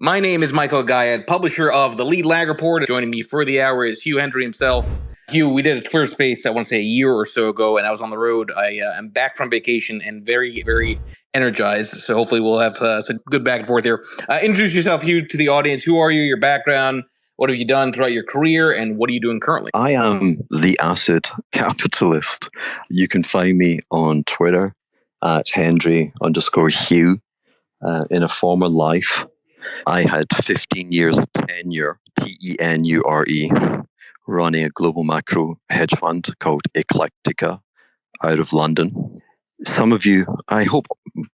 My name is Michael Guyad, publisher of the Lead Lag Report. Joining me for the hour is Hugh Hendry himself. Hugh, we did a Twitter space, I want to say a year or so ago, and I was on the road. I am back from vacation and very, very energized. So hopefully we'll have some good back and forth here. Introduce yourself, Hugh, to the audience. Who are you, your background? What have you done throughout your career, and what are you doing currently? I am the asset capitalist. You can find me on Twitter at Hendry_Hugh. In a former life, I had 15 years tenure, TENURE, running a global macro hedge fund called Eclectica out of London. Some of you, I hope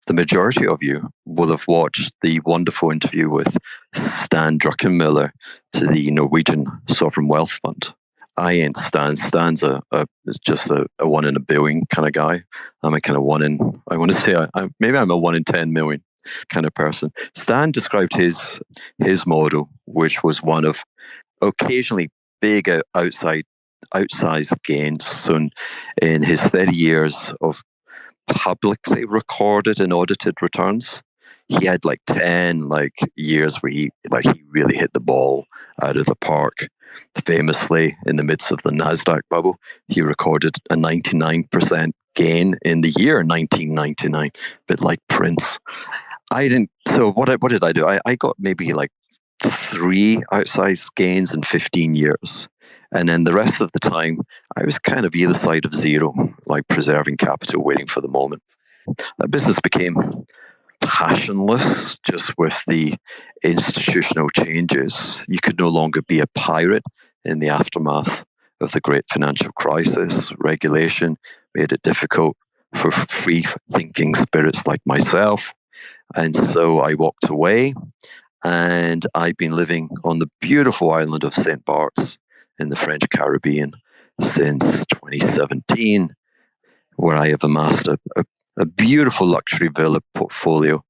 the majority of you, will have watched the wonderful interview with Stan Druckenmiller to the Norwegian Sovereign Wealth Fund. I ain't Stan. Stan's just a 1 in a billion kind of guy. I'm a kind of I want to say, maybe I'm a 1 in 10 million kind of person. Stan described his model, which was one of occasionally big outsized gains. So in his 30 years of publicly recorded and audited returns, he had 10 years where he really hit the ball out of the park. Famously, in the midst of the NASDAQ bubble, he recorded a 99% gain in the year 1999, bit like Prince. I didn't. So what did I do? I got maybe 3 outsized gains in 15 years. And then the rest of the time, I was kind of either side of zero, preserving capital, waiting for the moment. That business became passionless just with the institutional changes. You could no longer be a pirate in the aftermath of the great financial crisis. Regulation made it difficult for free-thinking spirits like myself. And so I walked away, and I've been living on the beautiful island of St. Bart's in the French Caribbean since 2017, where I have amassed a beautiful luxury villa portfolio.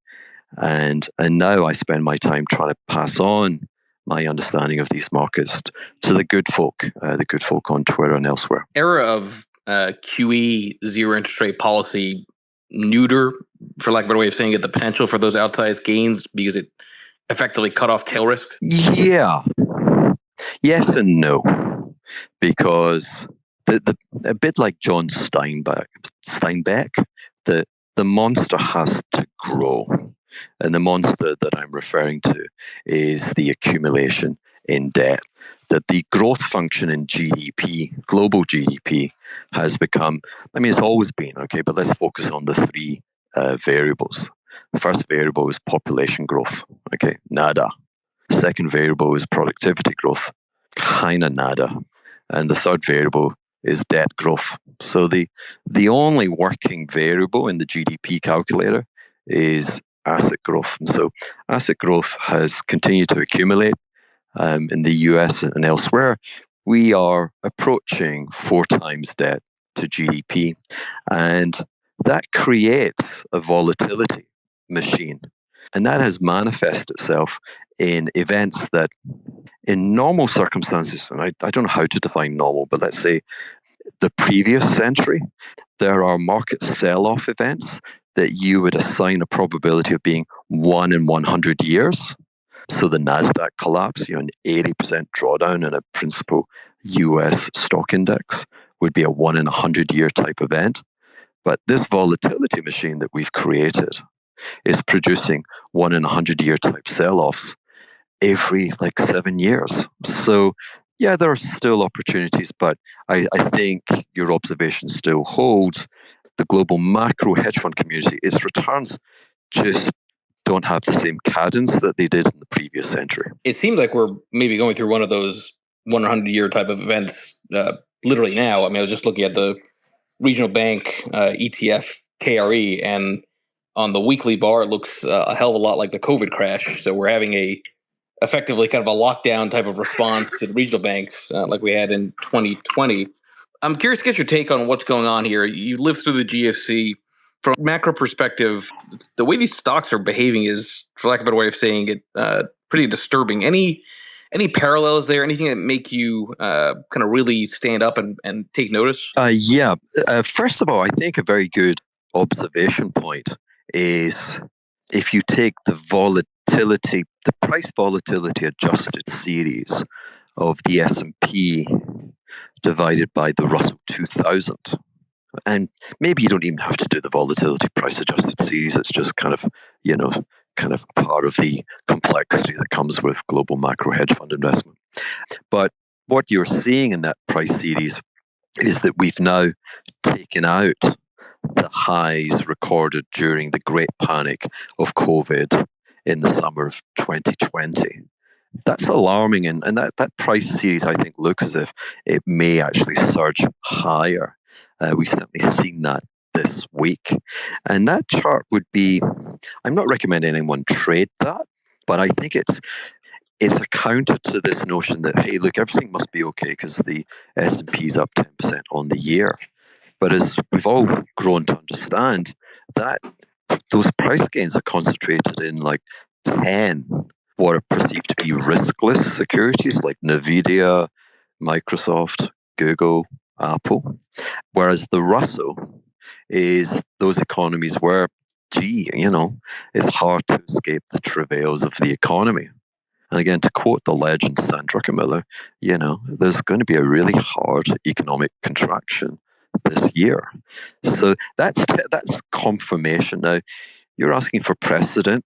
And now I spend my time trying to pass on my understanding of these markets to the good folk on Twitter and elsewhere. Era of QE, zero interest rate policy, neuter, for lack of a better way of saying it, the potential for those outsized gains because it effectively cut off tail risk? Yeah. Yes and no. Because a bit like John Steinbeck, the monster has to grow. And the monster that I'm referring to is the accumulation in debt. That the growth function in GDP, global GDP, has become, it's always been, okay, but let's focus on the 3 variables. The first variable is population growth, okay, nada. Second variable is productivity growth, kind of nada. And the third variable is debt growth. So the only working variable in the GDP calculator is asset growth. And so asset growth has continued to accumulate in the US and elsewhere. We are approaching 4 times debt to GDP. And that creates a volatility machine. And that has manifested itself in events that in normal circumstances, and I don't know how to define normal, but let's say the previous century, there are market sell-off events that you would assign a probability of being 1 in 100 years. So the NASDAQ collapse, an 80% drawdown in a principal US stock index would be a 1 in 100 year type event. But this volatility machine that we've created is producing 1 in 100 year type sell-offs every 7 years. So yeah, there are still opportunities, but I think your observation still holds. The global macro hedge fund community, its returns just don't have the same cadence that they did in the previous century. It seems like we're maybe going through one of those 100 year type of events literally now. I was just looking at the regional bank ETF KRE, and on the weekly bar, it looks a hell of a lot like the COVID crash. So we're having effectively kind of a lockdown type of response to the regional banks like we had in 2020. I'm curious to get your take on what's going on here. You lived through the GFC. From a macro perspective, the way these stocks are behaving is, for lack of a better way of saying it, pretty disturbing. Any parallels there? Anything that make you kind of really stand up and take notice? Yeah. First of all, I think a very good observation point is if you take the volatility volatility, the price volatility adjusted series of the S&P divided by the Russell 2000. And maybe you don't even have to do the volatility price adjusted series. It's just kind of part of the complexity that comes with global macro hedge fund investment. But what you're seeing in that price series is that we've now taken out the highs recorded during the great panic of COVID in the summer of 2020. That's alarming, and that price series, I think, looks as if it may actually surge higher. We've certainly seen that this week. And that chart would be, I'm not recommending anyone trade that, but I think it's a counter to this notion that, hey, look, everything must be okay because the S&P is up 10% on the year. But as we've all grown to understand, that those price gains are concentrated in like 10 what are perceived to be riskless securities like Nvidia, Microsoft, Google, Apple. Whereas the Russell is those economies where, it's hard to escape the travails of the economy. And again, to quote the legend Stan Druckenmiller, there's going to be a really hard economic contraction this year. So that's confirmation. Now, you're asking for precedent.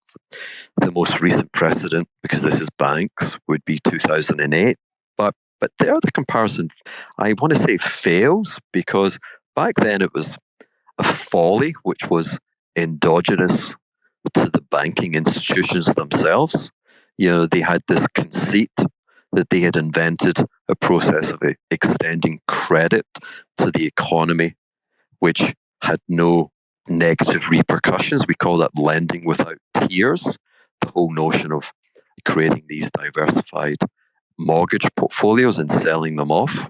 The most recent precedent, because this is banks, would be 2008. But there the comparison, I want to say, fails, because back then it was a folly which was endogenous to the banking institutions themselves. They had this conceit that they had invented a process of extending credit to the economy, which had no negative repercussions. We call that lending without tears. The whole notion of creating these diversified mortgage portfolios and selling them off.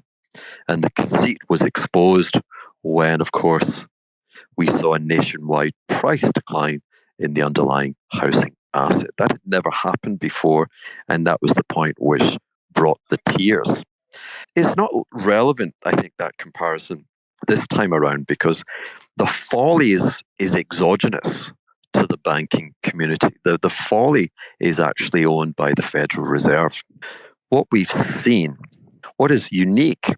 And the conceit was exposed when, of course, we saw a nationwide price decline in the underlying housing asset. That had never happened before, and that was the point which brought the tears. It's not relevant, I think, that comparison this time around, because the folly is exogenous to the banking community. The folly is actually owned by the Federal Reserve. What we've seen, what is unique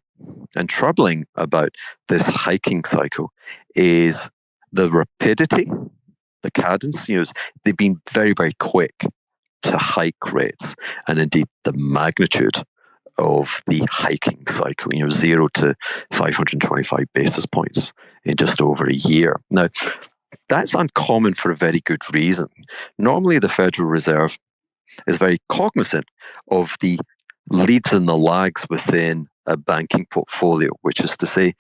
and troubling about this hiking cycle, is the rapidity, the cadence. They've been very, very quick to hike rates, and indeed the magnitude of the hiking cycle, 0 to 525 basis points in just over a year. Now, that's uncommon for a very good reason. Normally, the Federal Reserve is very cognizant of the leads and the lags within a banking portfolio, which is to say,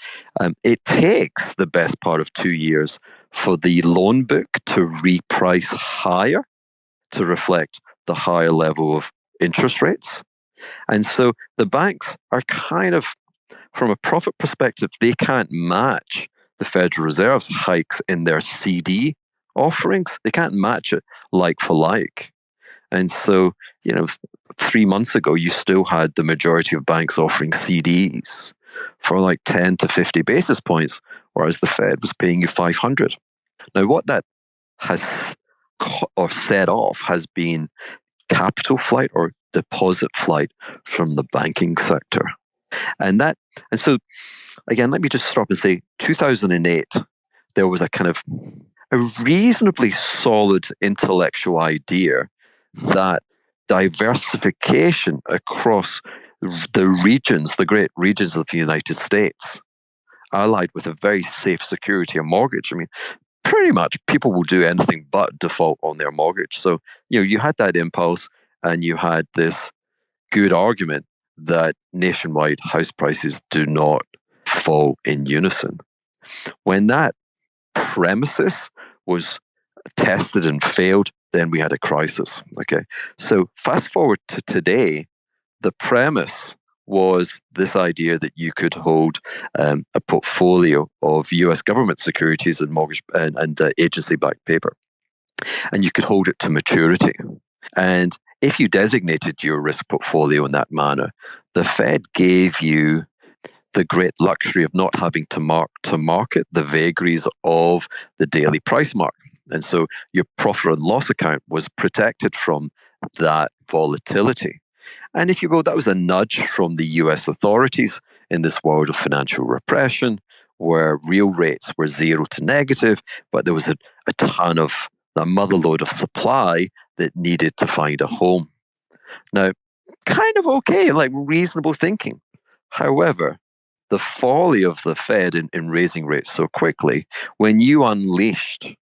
it takes the best part of 2 years for the loan book to reprice higher to reflect the higher level of interest rates. And so the banks are kind of, from a profit perspective, they can't match the Federal Reserve's hikes in their CD offerings. They can't match it like for like. And so, 3 months ago, you still had the majority of banks offering CDs for like 10 to 50 basis points, whereas the Fed was paying you 500. Now, what that has set off has been capital flight or deposit flight from the banking sector. And so, again, let me just stop and say 2008, there was a kind of a reasonably solid intellectual idea that diversification across the regions, the great regions of the United States, allied with a very safe security, a mortgage. I mean, pretty much people will do anything but default on their mortgage. So, you had that impulse, and you had this good argument that nationwide house prices do not fall in unison. When that premises was tested and failed, then we had a crisis. Okay, so fast forward to today, the premise was this idea that you could hold a portfolio of U.S. government securities and mortgage and agency-backed paper, and you could hold it to maturity. And if you designated your risk portfolio in that manner, the Fed gave you the great luxury of not having to mark to market the vagaries of the daily price mark. And so your profit and loss account was protected from that volatility. And if you go, that was a nudge from the US authorities in this world of financial repression, where real rates were zero to negative, but there was a ton of a motherload of supply that needed to find a home. Now, kind of okay, like reasonable thinking. However, the folly of the Fed in raising rates so quickly, when you unleashed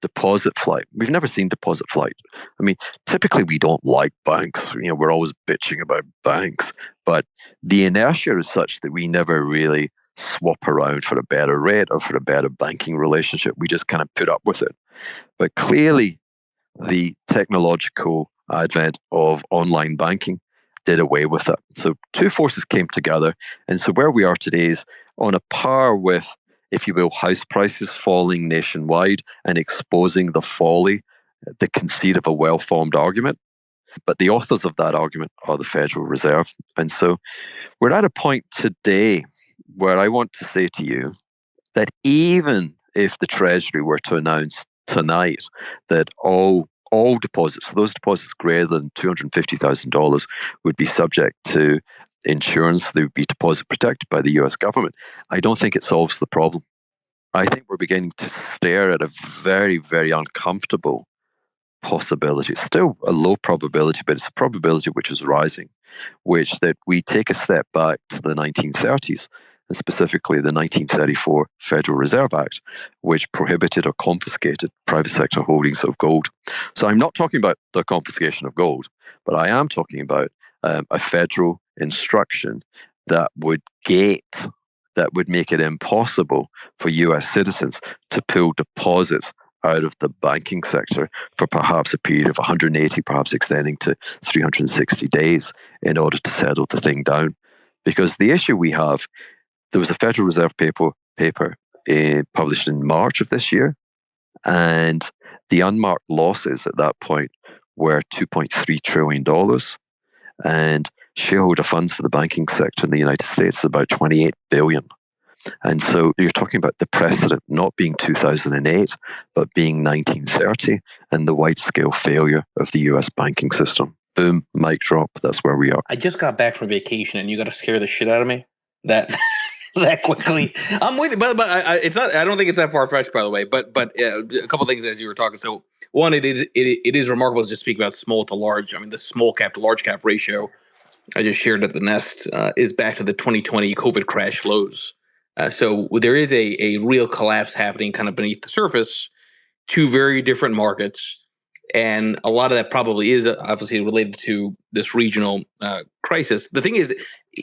deposit flight. We've never seen deposit flight. I mean, typically we don't like banks. We're always bitching about banks, but the inertia is such that we never really swap around for a better rate or for a better banking relationship. We just kind of put up with it. But clearly, the technological advent of online banking did away with it. So two forces came together. And so where we are today is on a par with, if you will, house prices falling nationwide and exposing the folly, the conceit of a well-formed argument. But the authors of that argument are the Federal Reserve. And so we're at a point today where I want to say to you that even if the Treasury were to announce tonight that all deposits, so those deposits greater than $250,000, would be subject to insurance, they would be deposit protected by the US government, I don't think it solves the problem. I think we're beginning to stare at a very, very uncomfortable possibility. It's still a low probability, but it's a probability which is rising, which that we take a step back to the 1930s, and specifically the 1934 Federal Reserve Act, which prohibited or confiscated private sector holdings of gold. So I'm not talking about the confiscation of gold, but I am talking about a federal instruction that would make it impossible for US citizens to pull deposits out of the banking sector for perhaps a period of 180, perhaps extending to 360 days in order to settle the thing down. Because the issue we have, there was a Federal Reserve paper published in March of this year, and the unmarked losses at that point were $2.3 trillion. And shareholder funds for the banking sector in the United States is about $28 billion. And so you're talking about the precedent not being 2008, but being 1930 and the wide-scale failure of the US banking system. Boom, mic drop. That's where we are. I just got back from vacation, and you got to scare the shit out of me that quickly. I'm with you, but it's not. I don't think it's that far-fetched, by the way. But a couple of things as you were talking. So one, it is remarkable to just speak about small to large. I mean, the small cap to large cap ratio I just shared at the Nest is back to the 2020 COVID crash lows. So there is a real collapse happening kind of beneath the surface, two very different markets. And a lot of that probably is obviously related to this regional crisis. The thing is,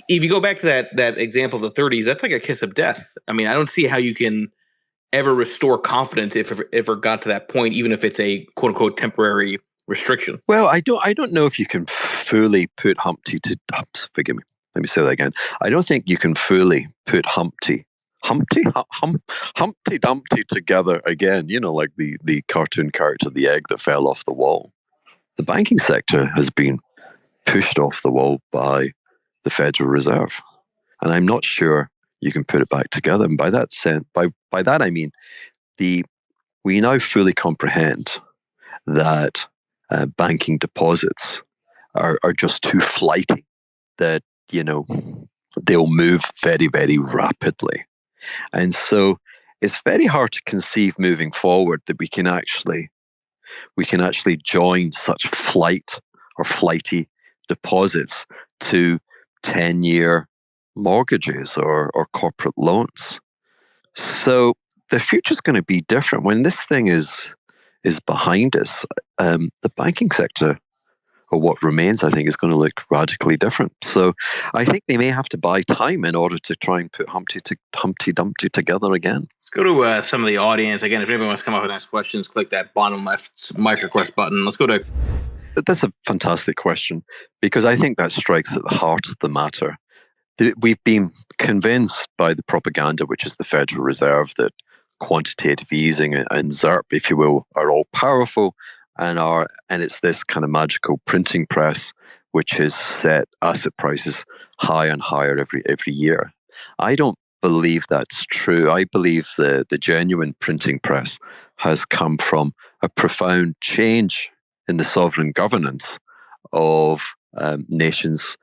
if you go back to that example of the 30s, that's like a kiss of death. I mean, I don't see how you can ever restore confidence if it ever got to that point, even if it's a quote unquote temporary restriction. Well, I don't know if you can fully put Humpty to forgive me. Let me say that again. I don't think you can fully put Humpty Dumpty together again. Like the cartoon character, the egg that fell off the wall. The banking sector has been pushed off the wall by the Federal Reserve, and I'm not sure you can put it back together. And by that I mean we now fully comprehend that banking deposits are just too flighty, that they'll move very, very rapidly. And so it's very hard to conceive moving forward that we can actually join such flight or flighty deposits to 10-year mortgages or corporate loans. So the future's going to be different. When this thing is behind us, the banking sector, or what remains, I think, is going to look radically different. So I think they may have to buy time in order to try and put Humpty Dumpty together again. Let's go to some of the audience. Again, if anybody wants to come up and ask questions, click that bottom left mic request button. Let's go to... That's a fantastic question, because I think that strikes at the heart of the matter. We've been convinced by the propaganda, which is the Federal Reserve, that quantitative easing and ZIRP, if you will, are all powerful, and it's this kind of magical printing press which has set asset prices higher and higher every year. I don't believe that's true. I believe the genuine printing press has come from a profound change in the sovereign governance of nations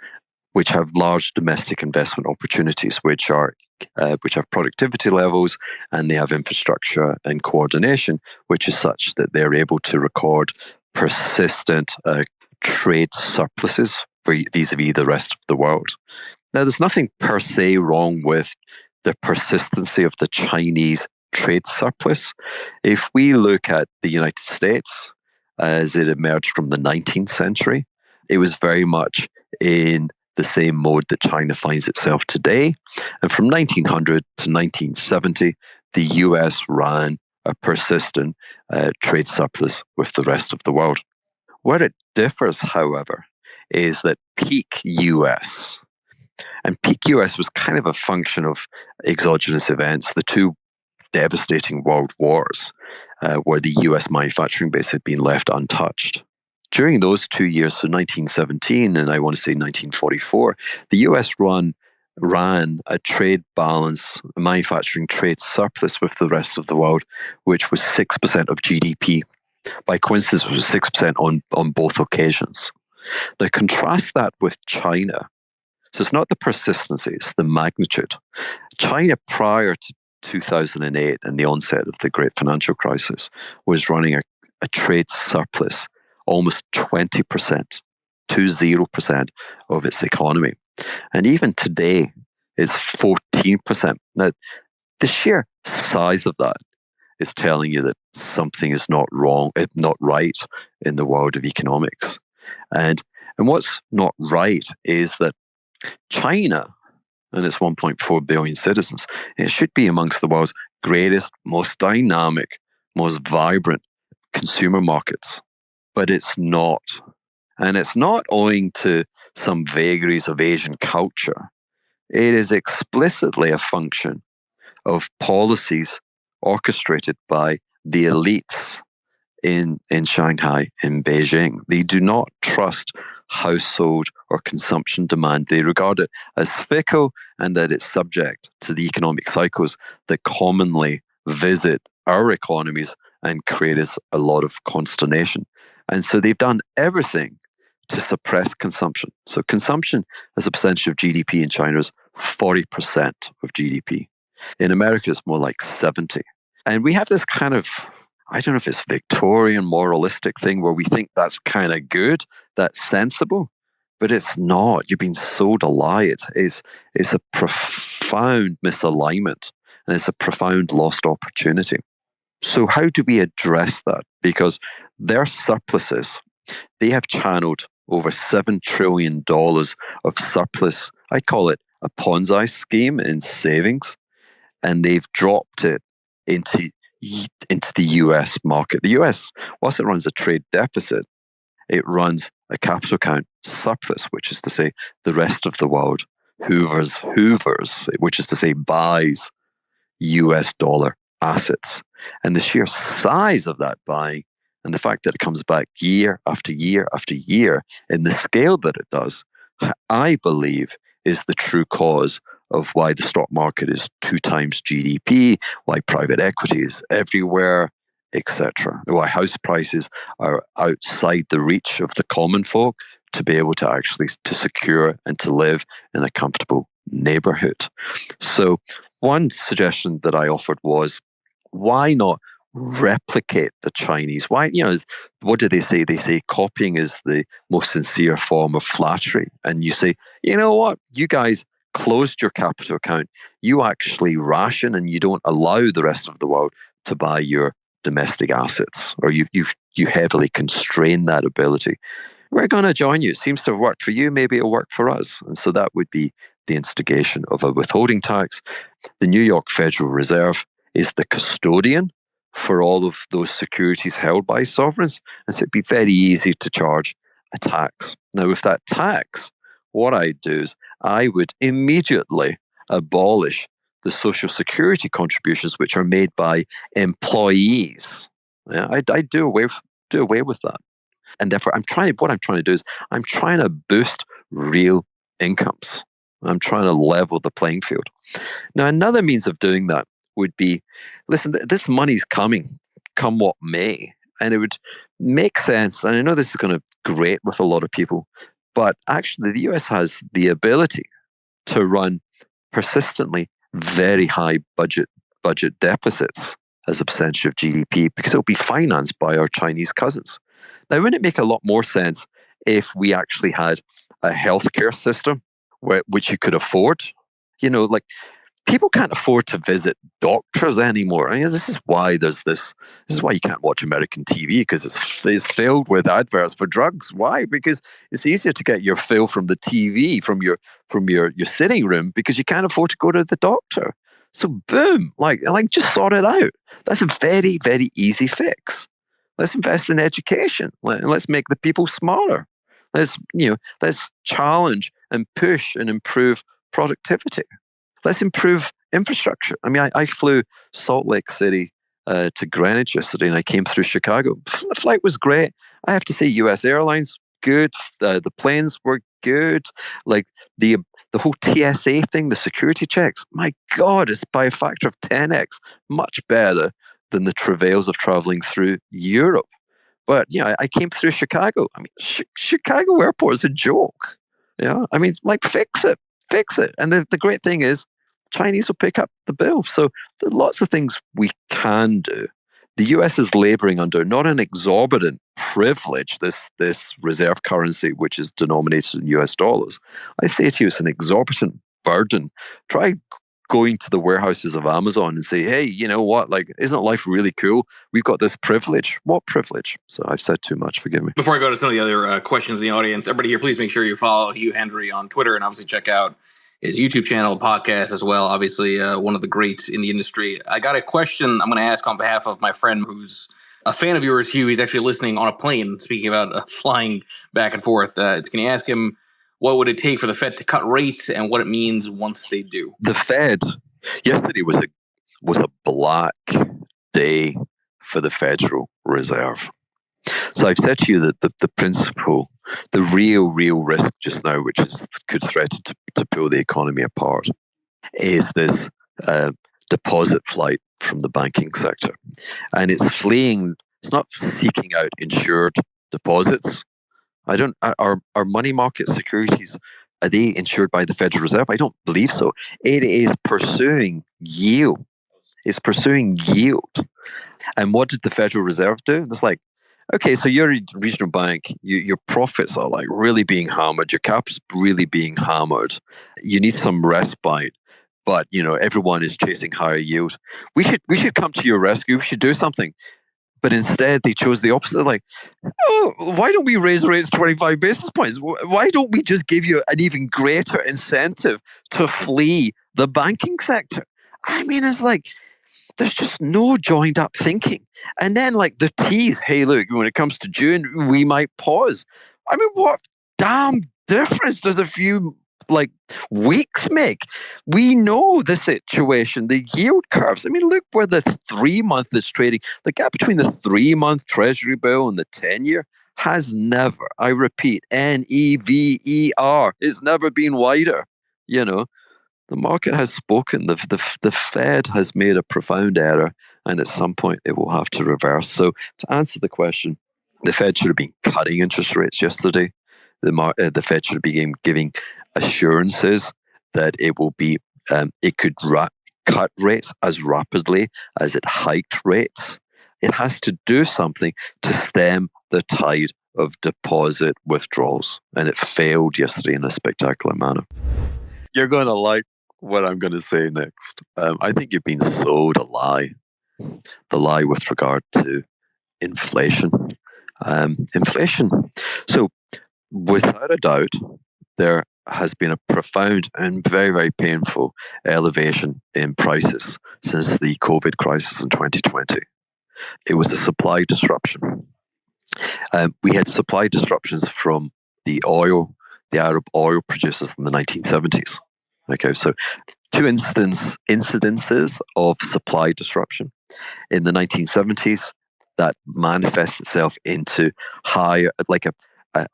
which have large domestic investment opportunities, which have productivity levels, and they have infrastructure and coordination, which is such that they're able to record persistent trade surpluses vis-a-vis the rest of the world. Now, there's nothing per se wrong with the persistency of the Chinese trade surplus. If we look at the United States as it emerged from the 19th century, it was very much in the same mode that China finds itself today. And from 1900 to 1970, the US ran a persistent trade surplus with the rest of the world. Where it differs, however, is that peak US, and peak US was kind of a function of exogenous events, the two devastating world wars, where the US manufacturing base had been left untouched. During those 2 years, so 1917 and I want to say 1944, the US ran a trade balance, a manufacturing trade surplus with the rest of the world, which was 6% of GDP. By coincidence, it was 6% on both occasions. Now, contrast that with China. So it's not the persistency, it's the magnitude. China, prior to 2008 and the onset of the great financial crisis, was running a trade surplus almost 20%, 20% of its economy. And even today, it's 14%. Now, the sheer size of that is telling you that something is not wrong, not right in the world of economics. And what's not right is that China and its 1.4 billion citizens, it should be amongst the world's greatest, most dynamic, most vibrant consumer markets. But it's not. And it's not owing to some vagaries of Asian culture. It is explicitly a function of policies orchestrated by the elites in Shanghai, in Beijing. They do not trust household or consumption demand. They regard it as fickle and that it's subject to the economic cycles that commonly visit our economies and create us a lot of consternation. And so they've done everything to suppress consumption. So consumption as a percentage of GDP in China is 40% of GDP. In America, it's more like 70. And we have this kind of, I don't know if it's Victorian moralistic thing where we think that's kind of good, that's sensible, but it's not. You've been sold a lie. It's a profound misalignment and it's a profound lost opportunity. So how do we address that? Because their surpluses, they have channeled over $7 trillion of surplus. I call it a Ponzi scheme in savings, and they've dropped it into the US market. The US, whilst it runs a trade deficit, it runs a capital account surplus, which is to say the rest of the world hoovers, which is to say buys US dollar assets. And the sheer size of that buying and the fact that it comes back year after year after year in the scale that it does, I believe is the true cause of why the stock market is 2 times GDP, why private equity is everywhere, etc. Why house prices are outside the reach of the common folk to be able to actually to secure and to live in a comfortable neighborhood. So one suggestion that I offered was, why not replicate the Chinese? Why, what do they say? They say copying is the most sincere form of flattery. And you say, you know what, you guys closed your capital account. You actually ration and you don't allow the rest of the world to buy your domestic assets, or you heavily constrain that ability. We're going to join you. It seems to have worked for you. Maybe it'll work for us. And so that would be the instigation of a withholding tax. The New York Federal Reserve is the custodian for all of those securities held by sovereigns. And so it'd be very easy to charge a tax. Now, with that tax, what I'd do is I would immediately abolish the social security contributions which are made by employees. Yeah, I'd do away with that. And therefore, what I'm trying to do is I'm trying to boost real incomes. I'm trying to level the playing field. Now, another means of doing that would be, listen, this money's coming come what may. And it would make sense. And I know this is going to grate with a lot of people, but actually the US has the ability to run persistently very high budget deficits as a percentage of GDP because it'll be financed by our Chinese cousins. Now, wouldn't it make a lot more sense if we actually had a healthcare system which you could afford? Like people can't afford to visit doctors anymore. I mean, this is why This is why you can't watch American TV because it's filled with adverts for drugs. Why? Because it's easier to get your fill from the TV from your sitting room because you can't afford to go to the doctor. So boom, like just sort it out. That's a very very easy fix. Let's invest in education. Let's make the people smarter. Let's challenge and push and improve productivity. Let's improve infrastructure. I mean, I flew Salt Lake City to Greenwich yesterday, and I came through Chicago. The flight was great. I have to say, U.S. Airlines good. The planes were good. Like the whole TSA thing, the security checks. My God, it's by a factor of 10x much better than the travails of traveling through Europe. But I came through Chicago. I mean, Chicago airport is a joke. Yeah, I mean, like fix it. And the great thing is, Chinese will pick up the bill. So there are lots of things we can do. The US is laboring under not an exorbitant privilege, this reserve currency, which is denominated in US dollars. I say to you, it's an exorbitant burden. Try going to the warehouses of Amazon and say, hey, you know what? Like, isn't life really cool? We've got this privilege. What privilege? So I've said too much. Forgive me. Before I go to some of the other questions in the audience, everybody here, please make sure you follow Hugh Hendry on Twitter and obviously check out his YouTube channel, podcast as well. Obviously, one of the greats in the industry. I got a question I'm going to ask on behalf of my friend who's a fan of yours, Hugh. He's actually listening on a plane, speaking about flying back and forth. Can you ask him what would it take for the Fed to cut rates and what it means once they do? The Fed, yesterday was a black day for the Federal Reserve. So I've said to you that the principle, the real risk just now, which could threaten to pull the economy apart, is this deposit flight from the banking sector. And it's fleeing, it's not seeking out insured deposits. Are money market securities, are they insured by the Federal Reserve? I don't believe so. It is pursuing yield. It's pursuing yield. And what did the Federal Reserve do? It's like, okay, so you're a regional bank, your profits are like really being hammered, your capital's really being hammered. You need some respite, but everyone is chasing higher yield. We should come to your rescue. We should do something. But instead, they chose the opposite. They're like, oh, why don't we raise rates 25 basis points? Why don't we just give you an even greater incentive to flee the banking sector? I mean, it's like, there's just no joined up thinking. And then like the tease, hey, look, when it comes to June, we might pause. I mean, what damn difference does a few weeks make? We know the situation, the yield curves. I mean, look where the 3-month is trading. The gap between the 3-month Treasury bill and the 10-year has never, I repeat, NEVER, it's never been wider. The market has spoken. The Fed has made a profound error, and at some point it will have to reverse. So to answer the question, the Fed should have been cutting interest rates yesterday. The Fed should have been giving assurances that it will be it could cut rates as rapidly as it hiked rates. It has to do something to stem the tide of deposit withdrawals, and it failed yesterday in a spectacular manner. You're going to like what I'm going to say next. I think you've been sold a lie. The lie with regard to inflation. Inflation. So, without a doubt, there has been a profound and very, very painful elevation in prices since the COVID crisis in 2020. It was a supply disruption. We had supply disruptions from the Arab oil producers in the 1970s. Okay, so two incidences of supply disruption. In the 1970s, that manifests itself into a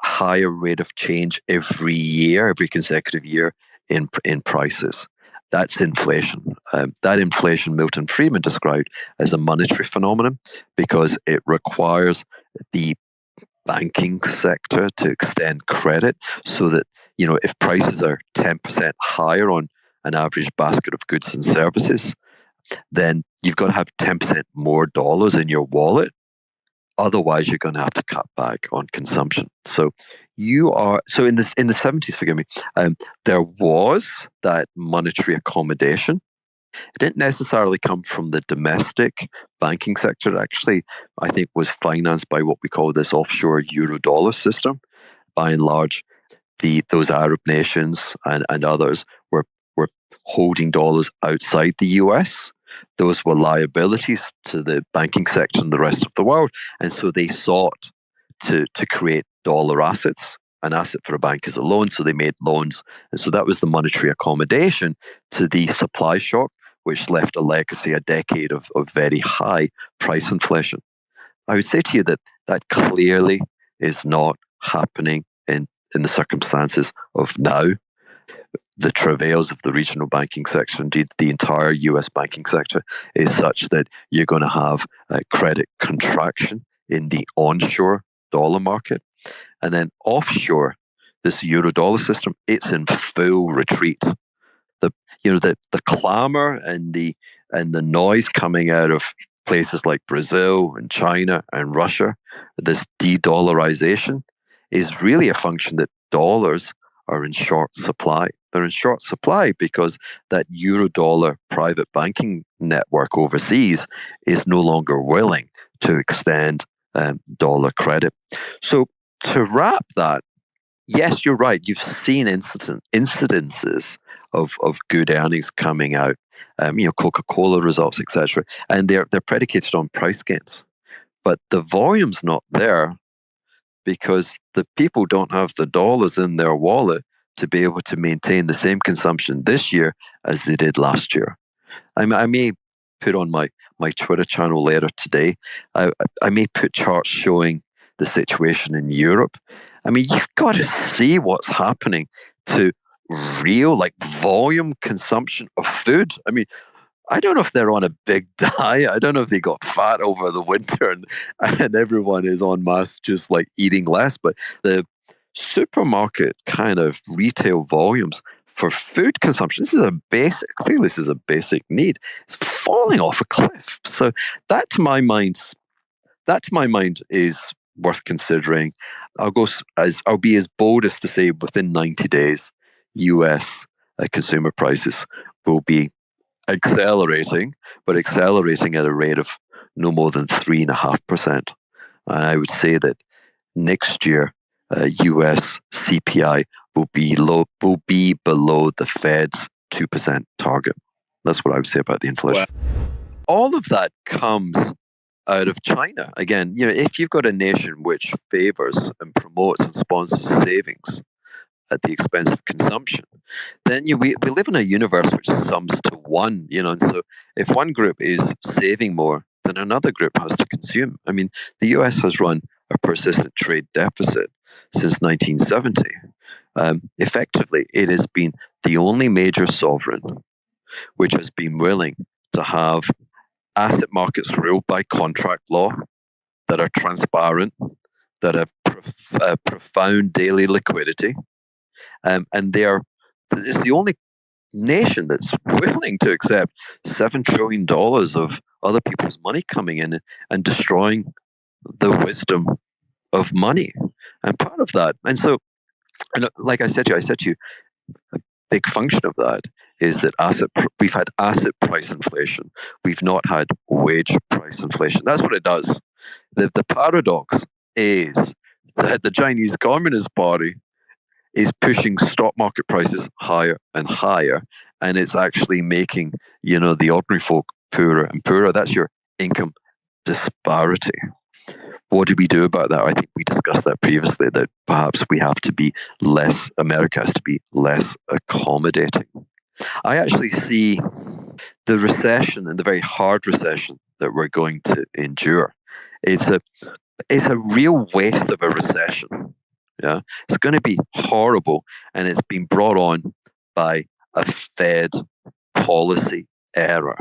higher rate of change every consecutive year in prices. That's inflation. That inflation Milton Friedman described as a monetary phenomenon because it requires the banking sector to extend credit so that, if prices are 10% higher on an average basket of goods and services, then you've got to have 10% more dollars in your wallet. Otherwise, you're going to have to cut back on consumption. So in the 70s, forgive me, there was that monetary accommodation. It didn't necessarily come from the domestic banking sector. It actually, I think, was financed by what we call this offshore euro-dollar system. By and large, those Arab nations and others were holding dollars outside the US. Those were liabilities to the banking sector and the rest of the world. And so they sought to create dollar assets. An asset for a bank is a loan, so they made loans. And so that was the monetary accommodation to the supply shock, which left a legacy, a decade of very high price inflation. I would say to you that that clearly is not happening in the circumstances of now. The travails of the regional banking sector, indeed the entire US banking sector, is such that you're going to have credit contraction in the onshore dollar market. And then offshore, this euro dollar system, it's in full retreat. The clamor and the noise coming out of places like Brazil and China and Russia, this de-dollarization, is really a function that dollars are in short supply. They're in short supply because that euro dollar private banking network overseas is no longer willing to extend dollar credit. So to wrap that, yes, you're right. You've seen incidences of good earnings coming out, Coca-Cola results, etc., and they're predicated on price gains, but the volume's not there because the people don't have the dollars in their wallet to be able to maintain the same consumption this year as they did last year. I may put on my Twitter channel later today. I may put charts showing the situation in Europe. I mean, you've got to see what's happening to real, like, volume consumption of food. I mean, I don't know if they're on a big diet. I don't know if they got fat over the winter and everyone is en masse just like eating less. But the supermarket kind of retail volumes for food consumption, this is a basic need. It's falling off a cliff. So that to my mind, is worth considering. I'll be as bold as to say within 90 days, US consumer prices will be accelerating, but accelerating at a rate of no more than 3.5%. And I would say that next year, US CPI will be below the Fed's 2% target. That's what I would say about the inflation. Wow. All of that comes out of China. Again, if you've got a nation which favors and promotes and sponsors savings at the expense of consumption, then we live in a universe which sums to one, and so if one group is saving more, then another group has to consume. I mean, the US has run a persistent trade deficit since 1970. Effectively, it has been the only major sovereign which has been willing to have asset markets ruled by contract law that are transparent, that have profound daily liquidity, and it's the only nation that's willing to accept $7 trillion of other people's money coming in and destroying the wisdom of money. And part of that, and like I said to you, a big function of that is that we've had asset price inflation. We've not had wage price inflation. That's what it does. The paradox is that the Chinese Communist Party is pushing stock market prices higher and higher, and it's actually making the ordinary folk poorer and poorer. That's your income disparity. What do we do about that? I think we discussed that previously, that perhaps America has to be less accommodating. I actually see the recession, and the very hard recession that we're going to endure, it's a real waste of a recession. Yeah, it's going to be horrible, and it's been brought on by a Fed policy error.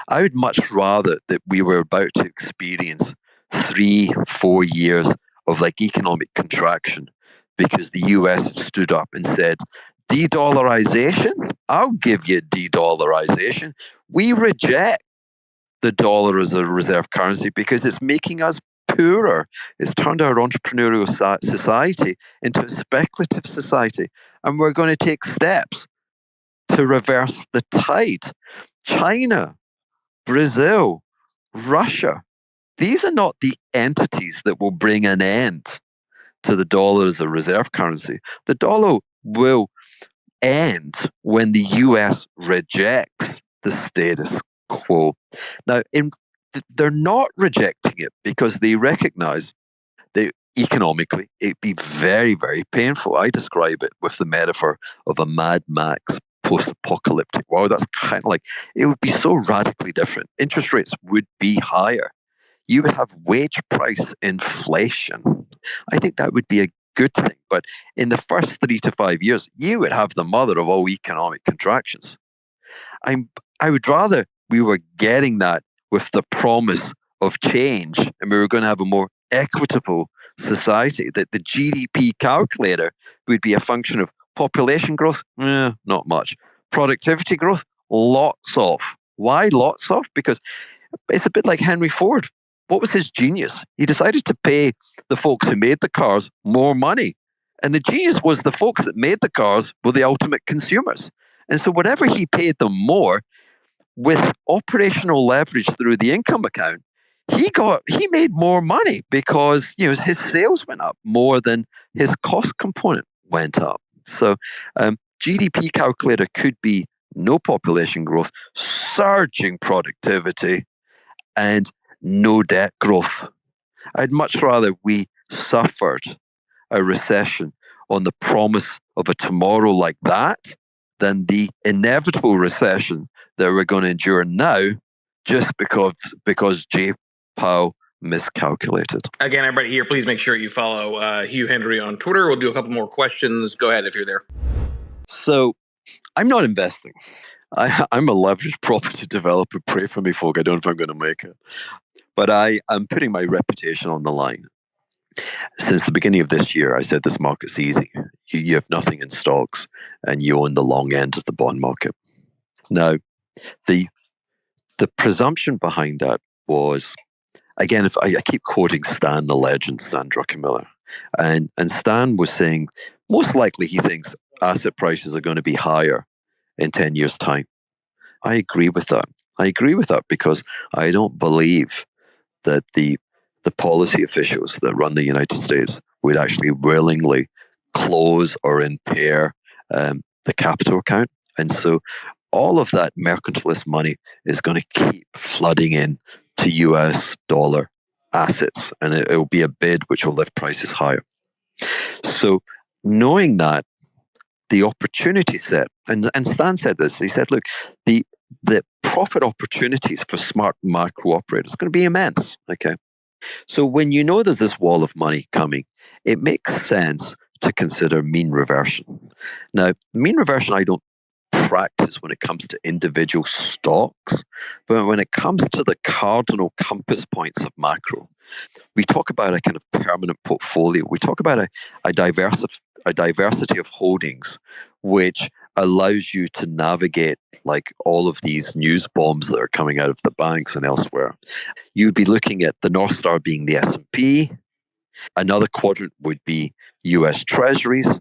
I would much rather that we were about to experience 3-4 years of like economic contraction because the US stood up and said, de-dollarization? I'll give you de-dollarization. We reject the dollar as a reserve currency because it's making us poorer. It's turned our entrepreneurial society into a speculative society. And we're going to take steps to reverse the tide. China, Brazil, Russia, these are not the entities that will bring an end to the dollar as a reserve currency. The dollar will end when the US rejects the status quo. Now, they're not rejecting it because they recognize that economically it'd be very, very painful. I describe it with the metaphor of a Mad Max post-apocalyptic world. That's kind of like, it would be so radically different. Interest rates would be higher. You would have wage price inflation. I think that would be a good thing. But in the first 3 to 5 years, you would have the mother of all economic contractions. I would rather we were getting that with the promise of change and we were going to have a more equitable society, that the GDP calculator would be a function of population growth, not much. Productivity growth, lots of. Why lots of? Because it's a bit like Henry Ford. What was his genius? He decided to pay the folks who made the cars more money. And the genius was the folks that made the cars were the ultimate consumers. And so whatever he paid them more, with operational leverage through the income account, he made more money because his sales went up more than his cost component went up. So GDP calculator could be no population growth, surging productivity, and no debt growth. I'd much rather we suffered a recession on the promise of a tomorrow like that than the inevitable recession that we're going to endure now just because J. Powell miscalculated. Again, everybody here, please make sure you follow Hugh Hendry on Twitter. We'll do a couple more questions. Go ahead if you're there. So I'm not investing. I'm a leveraged property developer. Pray for me, folk. I don't know if I'm going to make it. But I'm putting my reputation on the line. Since the beginning of this year, I said this market's easy. You have nothing in stocks and you own the long end of the bond market. Now, the presumption behind that was, again, if I keep quoting Stan, the legend, Stan Druckenmiller, and Stan was saying, most likely he thinks asset prices are going to be higher in 10 years' time. I agree with that. I agree with that because I don't believe that the policy officials that run the United States would actually willingly close or impair the capital account. And so all of that mercantilist money is going to keep flooding in to US dollar assets, and it will be a bid which will lift prices higher. So knowing that, the opportunity set, and Stan said this, he said, look, the profit opportunities for smart macro operators are going to be immense. Okay. So when you know there's this wall of money coming, it makes sense to consider mean reversion. Now, mean reversion I don't practice when it comes to individual stocks, but when it comes to the cardinal compass points of macro, we talk about a kind of permanent portfolio. We talk about a diversity of holdings, which allows you to navigate like all of these news bombs that are coming out of the banks and elsewhere. You'd be looking at the North Star being the S&P. Another quadrant would be US Treasuries.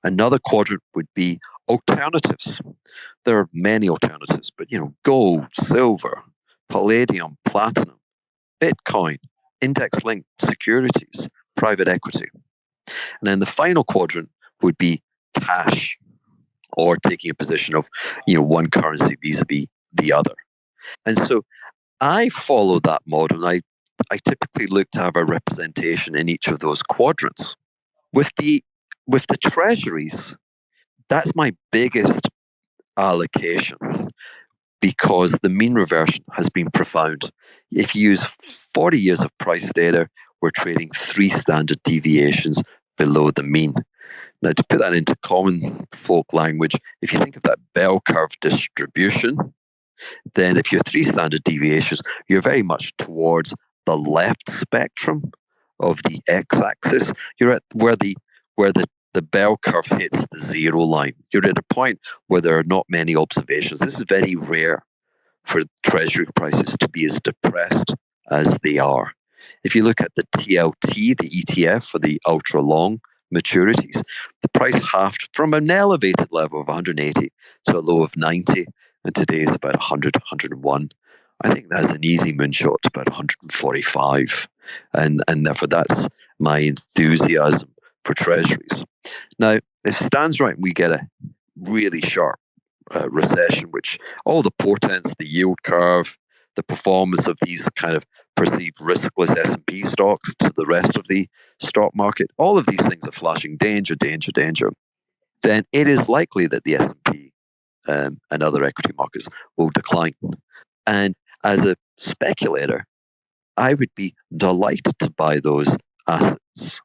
Another quadrant would be alternatives. There are many alternatives, but gold, silver, palladium, platinum, Bitcoin, index-linked securities, private equity. And then the final quadrant would be cash, or taking a position of one currency vis-a-vis the other. And so I follow that model, and I typically look to have a representation in each of those quadrants. With the treasuries, that's my biggest allocation because the mean reversion has been profound. If you use 40 years of price data, we're trading 3 standard deviations below the mean. Now, to put that into common folk language, if you think of that bell curve distribution, then if you have three standard deviations, you're very much towards the left spectrum of the x-axis. You're at where the bell curve hits the zero line. You're at a point where there are not many observations. This is very rare for treasury prices to be as depressed as they are. If you look at the TLT, the ETF for the ultra long maturities, the price halved from an elevated level of 180 to a low of 90, and today is about 100, 101. I think that's an easy moonshot to about 145, and therefore that's my enthusiasm for treasuries. Now, if it stands right, we get a really sharp recession, which all the portents, the yield curve, the performance of these kind of perceived riskless S&P stocks to the rest of the stock market, all of these things are flashing danger, danger, danger, then it is likely that the S&P and other equity markets will decline. And as a speculator, I would be delighted to buy those assets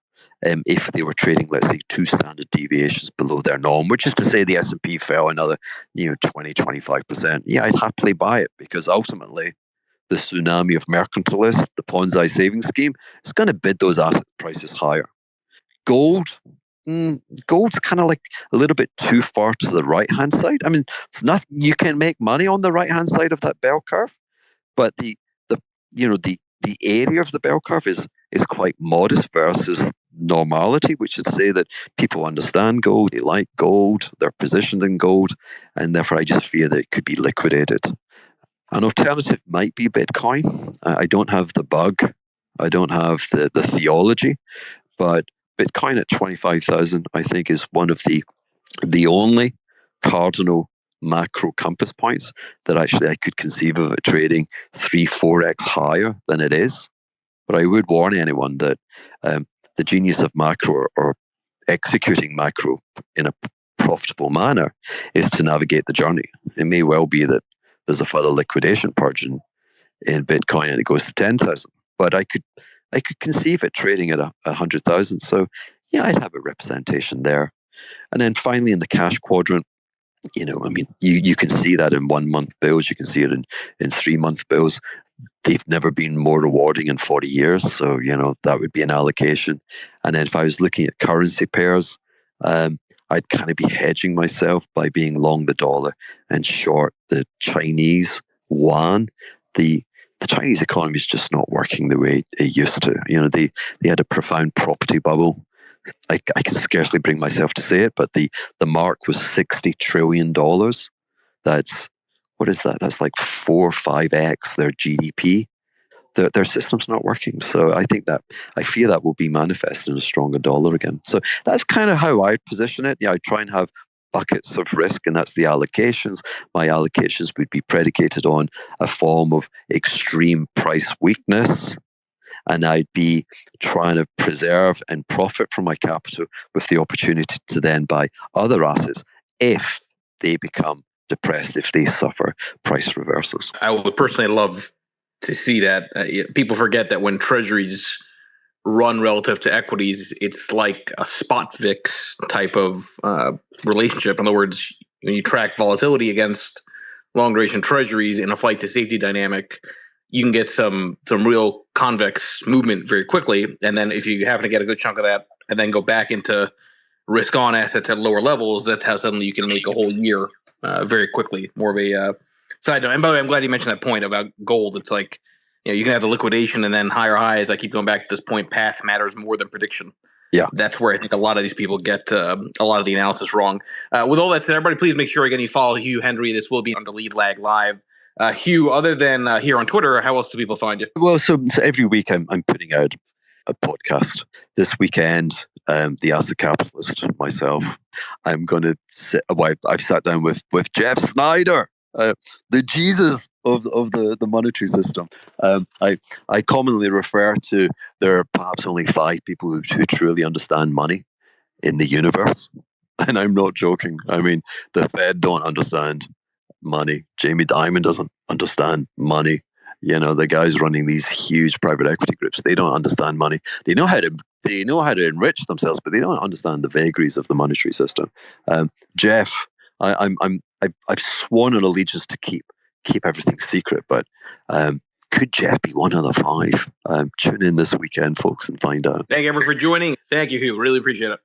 if they were trading, let's say, 2 standard deviations below their norm, which is to say the S&P fell another 20, 25%. Yeah, I'd happily buy it, because ultimately the tsunami of mercantilists, the Ponzi savings scheme, is going to bid those asset prices higher. Gold, gold's kind of like a little bit too far to the right-hand side. I mean, it's not, you can make money on the right-hand side of that bell curve, but the the area of the bell curve is quite modest versus normality, which is to say that people understand gold, they like gold, they're positioned in gold, and therefore I just fear that it could be liquidated. An alternative might be Bitcoin. I don't have the bug, I don't have the theology, but Bitcoin at 25,000, I think, is one of the only cardinal macro compass points that actually I could conceive of it trading 3-4x higher than it is. But I would warn anyone that the genius of macro, or executing macro in a profitable manner, is to navigate the journey. It may well be that there's a further liquidation purge in Bitcoin and it goes to 10,000, but I could conceive it trading at 100,000. So yeah, I'd have a representation there. And then finally, in the cash quadrant, I mean, you can see that in 1 month bills, you can see it in 3 month bills. They've never been more rewarding in 40 years. So, that would be an allocation. And then if I was looking at currency pairs, I'd kind of be hedging myself by being long the dollar and short the Chinese yuan. The Chinese economy is just not working the way it used to. They had a profound property bubble. I can scarcely bring myself to say it, but the mark was $60 trillion. That's, what is that? That's like 4 or 5x their GDP. Their system's not working. So I fear that will be manifest in a stronger dollar again. So that's kind of how I position it. Yeah, I try and have buckets of risk, and that's the allocations. My allocations would be predicated on a form of extreme price weakness, and I'd be trying to preserve and profit from my capital with the opportunity to then buy other assets if they become depressed, if they suffer price reversals. I would personally love to see that. People forget that when treasuries run relative to equities, it's like a spot VIX type of relationship. In other words, when you track volatility against long duration treasuries in a flight to safety dynamic, you can get some real convex movement very quickly. And then if you happen to get a good chunk of that and then go back into risk on assets at lower levels, that's how suddenly you can make a whole year very quickly. More of a side note. And by the way, I'm glad you mentioned that point about gold. It's like, you can have the liquidation and then higher highs. I keep going back to this point, path matters more than prediction. Yeah. That's where I think a lot of these people get a lot of the analysis wrong. With all that said, everybody, please make sure again you follow Hugh Hendry. This will be under Lead Lag Live. Hugh, other than here on Twitter, how else do people find you? Well, so every week I'm putting out a podcast. This weekend, the Asset Capitalist, myself, I'm going to I've sat down with Jeff Snyder, the Jesus of the monetary system. I commonly refer to there are perhaps only 5 people who truly understand money in the universe, and I'm not joking. I mean, the Fed don't understand money. Jamie Dimon doesn't understand money. The guys running these huge private equity groups, they don't understand money. They know how to enrich themselves, but they don't understand the vagaries of the monetary system. Jeff, I've sworn an allegiance to keep everything secret, but could Jeff be one of the five? Tune in this weekend, folks, and find out. Thank you, everyone, for joining. Thank you, Hugh. Really appreciate it.